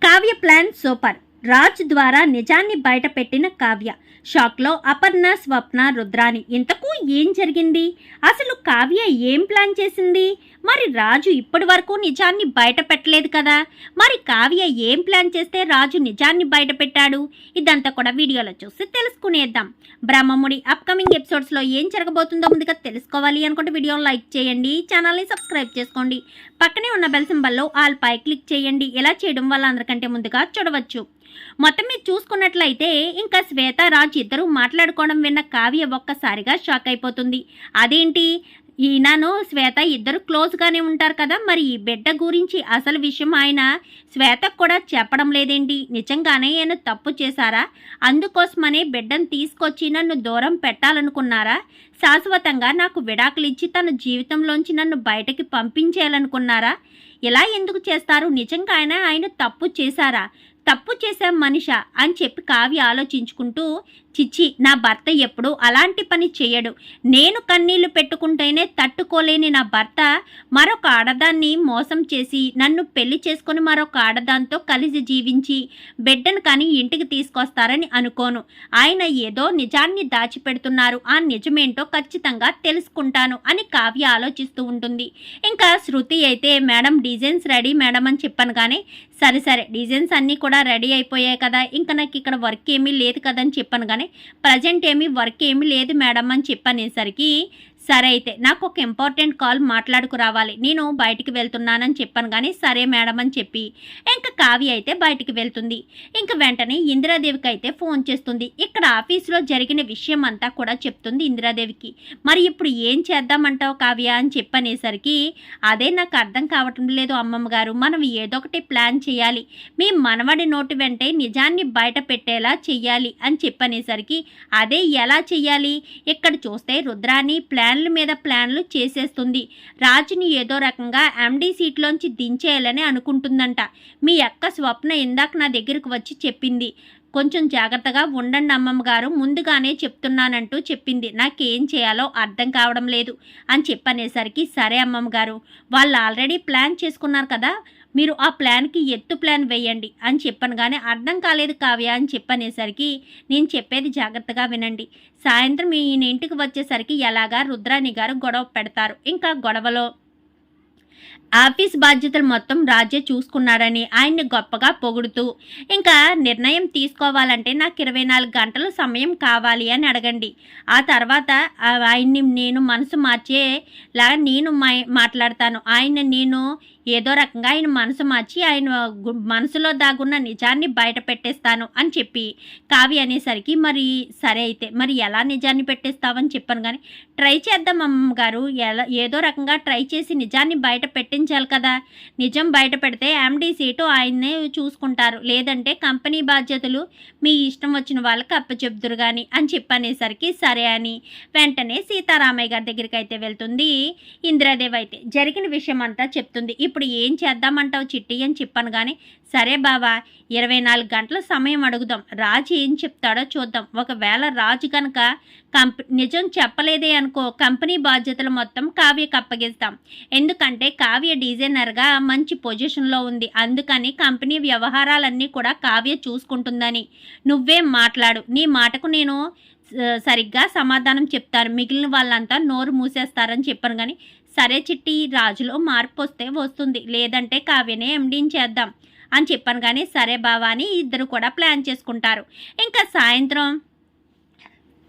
Kavya plan super. Raj ద్వారా నిజాన్ని బయటపెట్టిన కావ్య. షాక్లో అపర్ణ, స్వప్న, రుద్రాని. ఇంతకు ఏం జరిగింది? అసలు కావ్య ఏం ప్లాన్ చేసింది? మరి రాజు ఇప్పటి వరకు నిజాన్ని బయట పెట్టలేదు కదా. మరి కావ్య ఏం ప్లాన్ చేస్తే రాజు నిజాన్ని బయట పెట్టాడు? ఇదంతా కూడా వీడియోలో చూసి తెలుసుకునేద్దాం. బ్రహ్మముడి అప్కమింగ్ ఎపిసోడ్స్లో ఏం జరగబోతుందో ముందుగా తెలుసుకోవాలి అనుకుంటే వీడియోని లైక్ చేయండి, ఛానల్ని సబ్స్క్రైబ్ చేసుకోండి, పక్కనే ఉన్న బెల్ సింబల్లో ఆల్ పై క్లిక్ చేయండి. ఇలా చేయడం వల్ల అందరికంటే ముందుగా చూడవచ్చు. మొత్తం మీరు చూసుకున్నట్లయితే ఇంకా శ్వేత, రాజ్ ఇద్దరు మాట్లాడుకోవడం విన్న కావ్య ఒక్కసారిగా షాక్ అయిపోతుంది. అదేంటి, ఈయనను శ్వేత ఇద్దరు క్లోజ్గానే ఉంటారు కదా, మరి ఈ బిడ్డ గురించి అసలు విషయం ఆయన శ్వేతకు కూడా చెప్పడం లేదేంటి? నిజంగానే ఆయన తప్పు చేశారా? అందుకోసమనే బిడ్డను తీసుకొచ్చి నన్ను దూరం పెట్టాలనుకున్నారా? శాశ్వతంగా నాకు విడాకులు ఇచ్చి తన జీవితంలోంచి నన్ను బయటకి పంపించేయాలనుకున్నారా? ఇలా ఎందుకు చేస్తారు? నిజంగా ఆయన తప్పు చేశారా? తప్పు చేశాం మనిష అని చెప్పి కావ్య ఆలోచించుకుంటూ, చిచ్చి, నా భర్త ఎప్పుడు అలాంటి పని చేయడు. నేను కన్నీళ్లు పెట్టుకుంటేనే తట్టుకోలేని నా భర్త మరొక ఆడదాన్ని మోసం చేసి నన్ను పెళ్లి చేసుకుని మరొక ఆడదాంతో కలిసి జీవించి బిడ్డను కానీ ఇంటికి తీసుకొస్తారని అనుకోను. ఆయన ఏదో నిజాన్ని దాచిపెడుతున్నారు. ఆ నిజమేంటో ఖచ్చితంగా తెలుసుకుంటాను అని కావ్య ఆలోచిస్తూ ఉంటుంది. ఇంకా శృతి అయితే, మేడం డిజైన్స్ రెడీ మేడం అని చెప్పాను. కానీ సరే డిజైన్స్ అన్నీ కూడా రెడీ అయిపోయాయి కదా, ఇంకా నాకు ఇక్కడ వర్క్ ఏమీ లేదు కదని చెప్పాను. కానీ ప్రజెంట్ వర్క్ ఏమీ లేదు మేడం అని చెప్పనేసరికి, సరే అయితే నాకు ఒక ఇంపార్టెంట్ కాల్ మాట్లాడుకు రావాలి, నేను బయటికి వెళ్తున్నానని చెప్పాను. కానీ సరే మేడం అని చెప్పి ఇంకా కావ్య అయితే బయటికి వెళ్తుంది. ఇంకా వెంటనే ఇందిరాదేవికి అయితే ఫోన్ చేస్తుంది. ఇక్కడ ఆఫీస్లో జరిగిన విషయం అంతా కూడా చెప్తుంది ఇందిరాదేవికి. మరి ఇప్పుడు ఏం చేద్దామంటావు కావ్య అని చెప్పనేసరికి, అదే నాకు అర్థం కావటం లేదు అమ్మమ్మ గారు, మనం ఏదో ఒకటి ప్లాన్ చేయాలి, మీ మనవడి నోటి వెంటే నిజాన్ని బయట పెట్టేలా చెయ్యాలి అని చెప్పనేసరికి, అదే ఎలా చెయ్యాలి? ఇక్కడ చూస్తే రుద్రాని ప్లాన్ల మీద ప్లాన్లు చేసేస్తుంది. రాజుని ఏదో రకంగా ఎండీ సీట్లోంచి దించేయాలని అనుకుంటుందంట. మీ అక్క స్వప్న ఇందాక నా దగ్గరకు వచ్చి చెప్పింది, కొంచెం జాగ్రత్తగా ఉండండి అమ్మమ్మ గారు, ముందుగానే చెప్తున్నానంటూ చెప్పింది. నాకేం చేయాలో అర్థం కావడం లేదు అని చెప్పనేసరికి, సరే అమ్మమ్మ గారు, వాళ్ళు ఆల్రెడీ ప్లాన్ చేసుకున్నారు కదా, మీరు ఆ ప్లాన్కి ఎత్తు ప్లాన్ వేయండి అని చెప్పాను. కానీ అర్థం కాలేదు కావ్య అని చెప్పనేసరికి, నేను చెప్పేది జాగ్రత్తగా వినండి. సాయంత్రం ఈయన ఇంటికి వచ్చేసరికి ఎలాగా రుద్రాణి గారు గొడవ పెడతారు. ఇంకా గొడవలో ఆఫీస్ బాధ్యతలు మొత్తం రాజే చూసుకున్నాడని ఆయన్ని గొప్పగా పొగుడుతూ, ఇంకా నిర్ణయం తీసుకోవాలంటే నాకు 24 గంటలు సమయం కావాలి అని అడగండి. ఆ తర్వాత ఆయన్ని నేను మనసు మార్చేలా నేను మాట్లాడతాను. నేను ఏదో రకంగా ఆయన మనసు మార్చి ఆయన మనసులో దాగున్న నిజాన్ని బయట పెట్టేస్తాను అని చెప్పి కావ్య అనేసరికి, మరి సరే అయితే మరి ఎలా నిజాన్ని పెట్టేస్తావని చెప్పాను. కానీ ట్రై చేద్దాం అమ్మగారు, ఏదో రకంగా ట్రై చేసి నిజాన్ని బయట పెట్టించాలి కదా. నిజం బయట పెడితే ఎండీ సీటు ఆయన్నే చూసుకుంటారు, లేదంటే కంపెనీ బాధ్యతలు మీ ఇష్టం వచ్చిన వాళ్ళకి అప్పచెప్తురు కానీ అని చెప్పనేసరికి, సరే అని వెంటనే సీతారామయ్య గారి దగ్గరికి అయితే వెళ్తుంది ఇందిరాదేవి. అయితే జరిగిన విషయం అంతా చెప్తుంది. ఇప్పుడు ఏం చేద్దామంటావు చిట్టి అని చెప్పాను. కానీ సరే బావా, 24 గంటల సమయం అడుగుదాం, రాజు ఏం చెప్తాడో చూద్దాం. ఒకవేళ రాజు కనుక నిజం చెప్పలేదే అనుకో, కంపెనీ బాధ్యతలు మొత్తం కావ్యకు అప్పగిస్తాం. ఎందుకంటే కావ్య డిజైనర్గా మంచి పొజిషన్లో ఉంది, అందుకని కంపెనీ వ్యవహారాలన్నీ కూడా కావ్య చూసుకుంటుందని నువ్వేం మాట్లాడు, నీ మాటకు నేను సరిగ్గా సమాధానం చెప్తారు, మిగిలిన వాళ్ళంతా నోరు మూసేస్తారని చెప్పాను. కానీ సరే చిట్టి, రాజులో మార్పు వస్తే వస్తుంది, లేదంటే కావ్యనే ఎండీని చేద్దాం అని చెప్పాను. కానీ సరే బావా అని ఇద్దరు కూడా ప్లాన్ చేసుకుంటారు. ఇంకా సాయంత్రం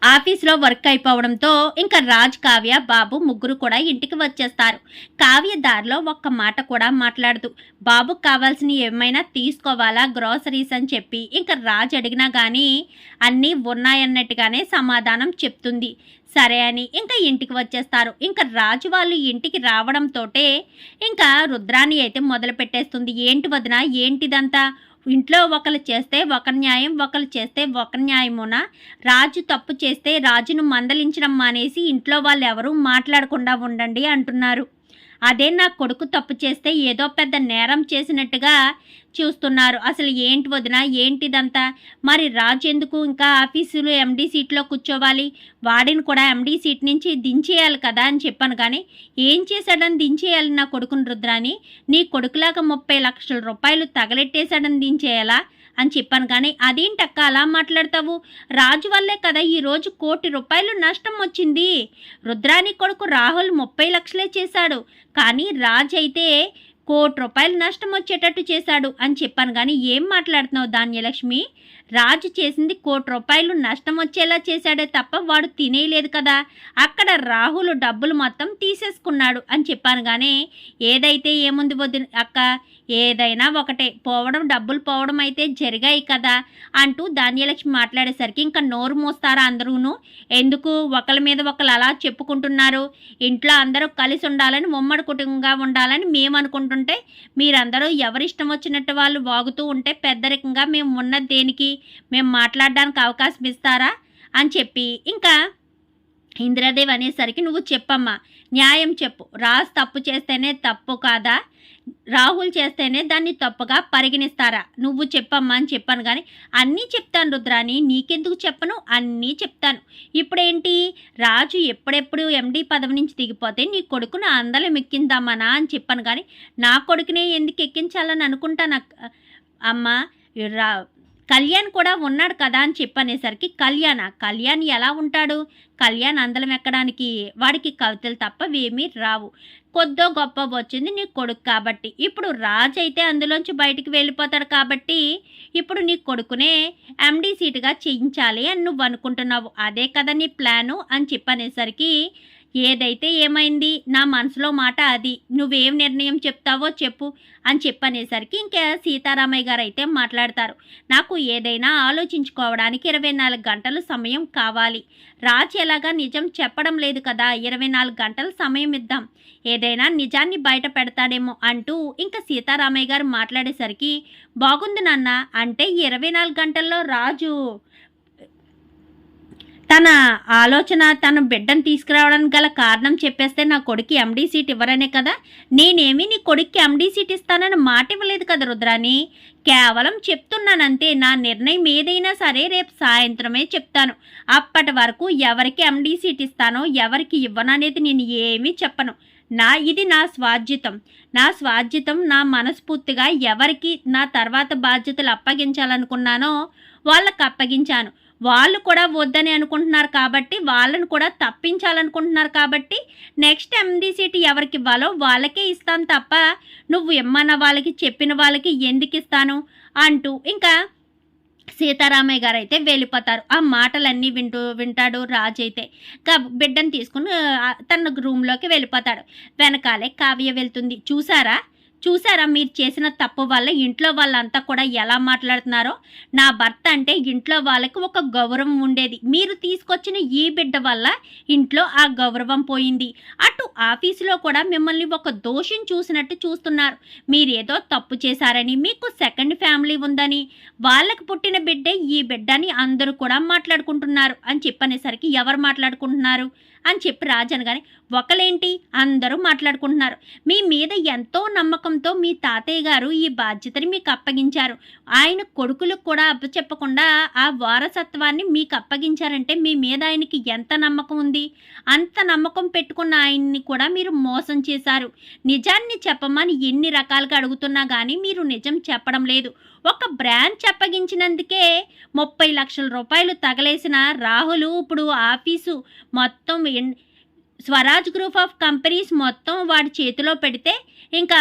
ఆఫీస్లో వర్క్ అయిపోవడంతో ఇంకా రాజ్, కావ్య, బాబు ముగ్గురు కూడా ఇంటికి వచ్చేస్తారు. కావ్య దారిలో ఒక్క మాట కూడా మాట్లాడదు. బాబుకు కావాల్సినవి ఏమైనా తీసుకోవాలా గ్రోసరీస్ అని చెప్పి ఇంకా రాజ్ అడిగినా కానీ అన్నీ ఉన్నాయన్నట్టుగానే సమాధానం చెప్తుంది. సరే అని ఇంకా ఇంటికి వచ్చేస్తారు. ఇంకా రాజు వాళ్ళు ఇంటికి రావడంతో ఇంకా రుద్రాణి అయితే మొదలు పెట్టేస్తుంది, ఏంటి వదిన ఏంటిదంతా, ఇంట్లో ఒకరు చేస్తే ఒక న్యాయం, ఒకరు చేస్తే ఒక న్యాయమునా? రాజు తప్పు చేస్తే రాజును మందలించడం మానేసి ఇంట్లో వాళ్ళు ఎవరూ మాట్లాడకుండా ఉండండి అంటున్నారు. అదే నా కొడుకు తప్పు చేస్తే ఏదో పెద్ద నేరం చేసినట్టుగా చూస్తున్నారు. అసలు ఏంటి వదినా, ఏంటిదంతా? మరి రాజు ఎందుకు ఇంకా ఆఫీసులో ఎండీ సీట్లో కూర్చోవాలి? వాడిని కూడా ఎండీ సీట్ నుంచి దించేయాలి కదా అని చెప్పాను. కానీ ఏం చేశాడని దించేయాలి నా కొడుకుని రుద్రాని? నీ కొడుకులాగా 30 లక్షల రూపాయలు తగలెట్టేశాడని దించేయాలా అని చెప్పాను. కానీ అదేంటక్క అలా మాట్లాడతావు? రాజు వల్లే కదా ఈరోజు ₹1,00,00,000 నష్టం వచ్చింది. రుద్రాని కొడుకు రాహుల్ 30 లక్షలే చేశాడు, కానీ రాజు అయితే ₹1,00,00,000 నష్టం వచ్చేటట్టు చేశాడు అని చెప్పాను. కానీ ఏం మాట్లాడుతున్నావు ధాన్యలక్ష్మి? రాజు చేసింది ₹1,00,00,000 నష్టం వచ్చేలా చేశాడే తప్ప వాడు తినేయలేదు కదా. అక్కడ రాహుల్ డబ్బులు మొత్తం తీసేసుకున్నాడు అని చెప్పాను. కానీ ఏదైతే ఏముంది వదిన అక్క, ఏదైనా ఒకటే, పోవడం డబ్బులు పోవడం అయితే జరిగాయి కదా అంటూ ధాన్యలక్ష్మి మాట్లాడేసరికి ఇంకా నోరు మోస్తారా అందరూను? ఎందుకు ఒకరి మీద ఒకరు అలా చెప్పుకుంటున్నారు? ఇంట్లో అందరూ కలిసి ఉండాలని, ఉమ్మడి కుటుంబంగా ఉండాలని మేము అనుకుంటుంటే మీరందరూ ఎవరిష్టం వచ్చినట్టు వాళ్ళు వాగుతూ ఉంటే పెద్దరికంగా మేము ఉన్నది దేనికి? మేము మాట్లాడడానికి అవకాశం ఇస్తారా అని చెప్పి ఇంకా ఇందిరాదేవి అనేసరికి, నువ్వు చెప్పమ్మా, న్యాయం చెప్పు. రాజ్ తప్పు చేస్తేనే తప్పు కాదా? రాహుల్ చేస్తేనే దాన్ని తప్పుగా పరిగణిస్తారా? నువ్వు చెప్పమ్మా అని చెప్పాను. కానీ అన్నీ చెప్తాను రుద్రాని, నీకెందుకు చెప్పను? అన్నీ చెప్తాను. ఇప్పుడేంటి, రాజు ఎప్పుడెప్పుడు ఎండీ పదవి నుంచి దిగిపోతే నీ కొడుకును అందలం ఎక్కిందామనా అని చెప్పాను. కానీ నా కొడుకునే ఎందుకు ఎక్కించాలని అనుకుంటాను అమ్మ. కళ్యాణ్ కూడా ఉన్నాడు కదా అని చెప్పనేసరికి, కళ్యాణ్ ఎలా ఉంటాడు? కళ్యాణ్ అందలం ఎక్కడానికి వాడికి కవితలు తప్ప ఏమీ రావు. కొద్దో గొప్ప వచ్చింది నీ కొడుకు కాబట్టి. ఇప్పుడు రాజు అయితే అందులోంచి బయటికి వెళ్ళిపోతాడు కాబట్టి ఇప్పుడు నీ కొడుకునే ఎండీ సీటుగా చేయించాలి అని నువ్వు అనుకుంటున్నావు. అదే కదా నీ ప్లాను అని చెప్పనేసరికి, ఏదైతే ఏమైంది, నా మనసులో మాట అది, నువ్వేం నిర్ణయం చెప్తావో చెప్పు అని చెప్పనేసరికి ఇంకా సీతారామయ్య గారు అయితే మాట్లాడతారు. నాకు ఏదైనా ఆలోచించుకోవడానికి 24 గంటలు సమయం కావాలి. రాజు ఎలాగా నిజం చెప్పడం లేదు కదా, 24 గంటల సమయం ఇద్దాం, ఏదైనా నిజాన్ని బయట పెడతాడేమో అంటూ ఇంకా సీతారామయ్య గారు మాట్లాడేసరికి, బాగుంది నాన్న, అంటే 24 గంటల్లో రాజు తన ఆలోచన, తన బిడ్డను తీసుకురావడానికి గల కారణం చెప్పేస్తే నా కొడుకు ఎండీ సీట్ ఇవ్వరనే కదా? నేనేమి నీ కొడుక్కి ఎండీ సీట్ ఇస్తానని మాట ఇవ్వలేదు కదా రుద్రాని, కేవలం చెప్తున్నానంతే. నా నిర్ణయం ఏదైనా సరే రేపు సాయంత్రమే చెప్తాను. అప్పటి వరకు ఎవరికి ఎండీ సీట్ ఇస్తానో ఎవరికి ఇవ్వననేది నేను ఏమీ చెప్పను. ఇది నా స్వాధ్యతం. నా మనస్ఫూర్తిగా ఎవరికి నా తర్వాత బాధ్యతలు అప్పగించాలనుకున్నానో వాళ్ళకి అప్పగించాను. వాళ్ళు కూడా వద్దని అనుకుంటున్నారు కాబట్టి, వాళ్ళను కూడా తప్పించాలనుకుంటున్నారు కాబట్టి నెక్స్ట్ ఎండీ సీట్ ఎవరికి ఇవ్వాలో వాళ్ళకే ఇస్తాను తప్ప నువ్వు ఇమ్మన్న వాళ్ళకి, చెప్పిన వాళ్ళకి ఎందుకు ఇస్తాను అంటూ ఇంకా సీతారామయ్య గారు అయితే వెళ్ళిపోతారు. ఆ మాటలన్నీ వింటాడు రాజు అయితే. బిడ్డను తీసుకుని తన రూమ్లోకి వెళ్ళిపోతాడు. వెనకాలే కావ్య వెళ్తుంది. చూసారా మీరు చేసిన తప్పు వల్ల ఇంట్లో వాళ్ళంతా కూడా ఎలా మాట్లాడుతున్నారో? నా భర్త అంటే ఇంట్లో వాళ్ళకి ఒక గౌరవం ఉండేది. మీరు తీసుకొచ్చిన ఈ బిడ్డ వల్ల ఇంట్లో ఆ గౌరవం పోయింది. అటు ఆఫీసులో కూడా మిమ్మల్ని ఒక దోషిని చూసినట్టు చూస్తున్నారు. మీరేదో తప్పు చేశారని, మీకు సెకండ్ ఫ్యామిలీ ఉందని, వాళ్ళకి పుట్టిన బిడ్డే ఈ బిడ్డని అందరూ కూడా మాట్లాడుకుంటున్నారు అని చెప్పనేసరికి, ఎవరు మాట్లాడుకుంటున్నారు అని చెప్పి రాజు అనగానే, ఒకలేంటి అందరూ మాట్లాడుకుంటున్నారు. మీ మీద ఎంతో నమ్మకంతో మీ తాతయ్య గారు ఈ బాధ్యతని మీకు అప్పగించారు. ఆయన కొడుకులకు కూడా అప్పచెప్పకుండా ఆ వారసత్వాన్ని మీకు అప్పగించారంటే మీ మీద ఆయనకి ఎంత నమ్మకం ఉంది? అంత నమ్మకం పెట్టుకున్న ఆయన్ని కూడా మీరు మోసం చేశారు. నిజాన్ని చెప్పమని ఎన్ని రకాలుగా అడుగుతున్నా కానీ మీరు నిజం చెప్పడం లేదు. ఒక బ్రాంచ్ అప్పగించినందుకే 30 లక్షల రూపాయలు తగలేసిన రాహుల్ ఇప్పుడు ఆఫీసు మొత్తం స్వరాజ్ గ్రూప్ ఆఫ్ కంపెనీస్ మొత్తం వాడి చేతిలో పెడితే ఇంకా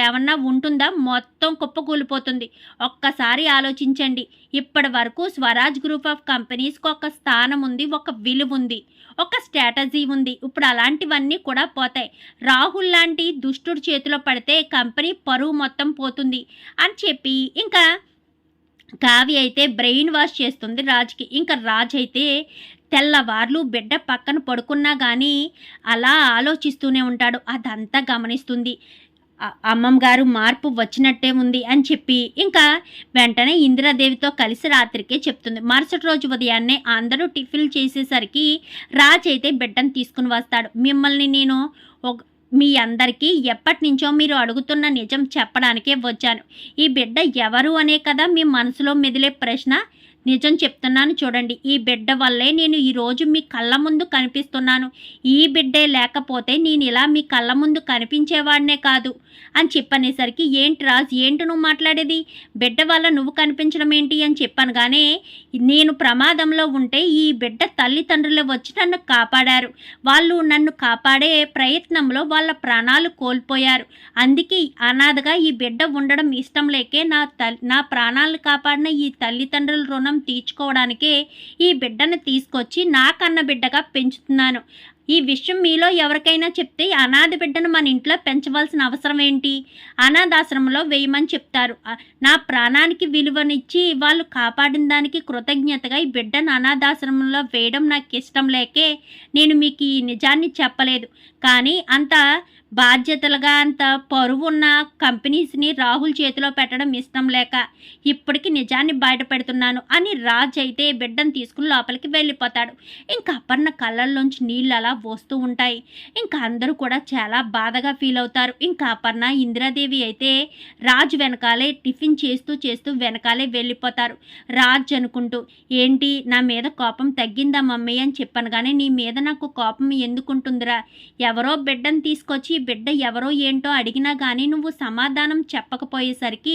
ఏమన్నా ఉంటుందా? మొత్తం కుప్పకూలిపోతుంది. ఒక్కసారి ఆలోచించండి. ఇప్పటి వరకు స్వరాజ్ గ్రూప్ ఆఫ్ కంపెనీస్కి ఒక స్థానం ఉంది, ఒక విలువ ఉంది, ఒక స్ట్రాటజీ ఉంది. ఇప్పుడు అలాంటివన్నీ కూడా పోతాయి. రాహుల్ లాంటి దుష్టుడి చేతిలో పడితే కంపెనీ పరువు మొత్తం పోతుంది అని చెప్పి ఇంకా కావ్య అయితే బ్రెయిన్ వాష్ చేస్తుంది రాజ్కి. ఇంకా రాజ్ అయితే తెల్లవార్లు బిడ్డ పక్కన పడుకున్నా కానీ అలా ఆలోచిస్తూనే ఉంటాడు. అదంతా గమనిస్తుంది. అమ్మమ్మ గారు మార్పు వచ్చినట్టే ఉంది అని చెప్పి ఇంకా వెంటనే ఇందిరాదేవితో కలిసి రాత్రికే చెప్తుంది. మరుసటి రోజు ఉదయాన్నే అందరూ టిఫిన్ చేసేసరికి రాజ్ అయితే బిడ్డను తీసుకుని వస్తాడు. మిమ్మల్ని నేను మీ అందరికీ ఎప్పటి నుంచో మీరు అడుగుతున్న నిజం చెప్పడానికే వచ్చాను. ఈ బిడ్డ ఎవరు అనే కదా మీ మనసులో మెదిలే ప్రశ్న. నిజం చెప్తున్నాను చూడండి. ఈ బిడ్డ వల్లే నేను ఈరోజు మీ కళ్ళ ముందు కనిపిస్తున్నాను. ఈ బిడ్డే లేకపోతే నేను ఇలా మీ కళ్ళ ముందు కనిపించేవాడినే కాదు అని చెప్పనేసరికి, ఏంటి రాజ్, ఏంటి నువ్వు మాట్లాడేది? బిడ్డ వల్ల నువ్వు కనిపించడం ఏంటి అని చెప్పాను. కానీ నేను ప్రమాదంలో ఉంటే ఈ బిడ్డ తల్లిదండ్రులు వచ్చి నన్ను కాపాడారు. వాళ్ళు నన్ను కాపాడే ప్రయత్నంలో వాళ్ళ ప్రాణాలు కోల్పోయారు. అందుకే అనాథగా ఈ బిడ్డ ఉండడం ఇష్టం లేకే నా ప్రాణాలు కాపాడిన ఈ తల్లిదండ్రుల రుణం తీర్చుకోవడానికే ఈ బిడ్డను తీసుకొచ్చి నా కన్న బిడ్డగా పెంచుతున్నాను. ఈ విషయం మీలో ఎవరికైనా చెప్తే అనాథ బిడ్డను మన ఇంట్లో పెంచవలసిన అవసరం ఏంటి? అనాథాశ్రమంలో వేయమని చెప్తారు. నా ప్రాణానికి విలువనిచ్చి వాళ్ళు కాపాడిన దానికి కృతజ్ఞతగా ఈ బిడ్డను అనాథాశ్రమంలో వేయడం నాకు ఇష్టం లేకే నేను మీకు ఈ నిజాన్ని చెప్పలేదు. కానీ అంత బాధ్యతలుగా అంత పరువున్న కంపెనీస్ని రాహుల్ చేతిలో పెట్టడం ఇష్టం లేక ఇప్పటికి నిజాన్ని బయటపెడుతున్నాను అని రాజ్ అయితే బిడ్డను తీసుకుని లోపలికి వెళ్ళిపోతాడు. ఇంకా అపర్ణ కళ్ళల్లోంచి నీళ్ళు అలా వస్తూ ఉంటాయి. ఇంకా అందరూ కూడా చాలా బాధగా ఫీల్ అవుతారు. ఇంకా అపర్ణ, ఇందిరాదేవి అయితే రాజ్ వెనకాలే టిఫిన్ చేస్తూ వెనకాలే వెళ్ళిపోతారు. రాజ్ అనుకుంటూ, ఏంటి నా మీద కోపం తగ్గిందా మమ్మీ అని చెప్పాను, కానీ నీ మీద నాకు కోపం ఎందుకుంటుందిరా? ఎవరో బిడ్డను తీసుకొచ్చి బిడ్డ ఎవరో ఏంటో అడిగినా కానీ నువ్వు సమాధానం చెప్పకపోయేసరికి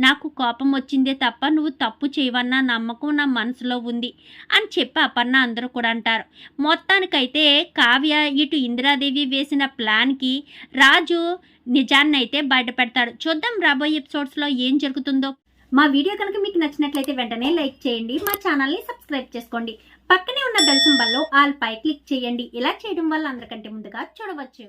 నాకు కోపం వచ్చిందే తప్ప నువ్వు తప్పు చేయవన్న నమ్మకం నా మనసులో ఉంది అని చెప్పి అపర్ణ అందరూ కూడా అంటారు. మొత్తానికైతే కావ్య ఇటు ఇందిరాదేవి వేసిన ప్లాన్కి రాజు నిజాన్ని అయితే బయటపెడతాడు. చూద్దాం రాబోయే ఎపిసోడ్స్లో ఏం జరుగుతుందో. మా వీడియో కనుక మీకు నచ్చినట్లయితే వెంటనే లైక్ చేయండి, మా ఛానల్ని సబ్స్క్రైబ్ చేసుకోండి, పక్కనే ఉన్న బెల్ సింబల్లో ఆల్ పై క్లిక్ చేయండి. ఇలా చేయడం వల్ల అందరికంటే ముందుగా చూడవచ్చు.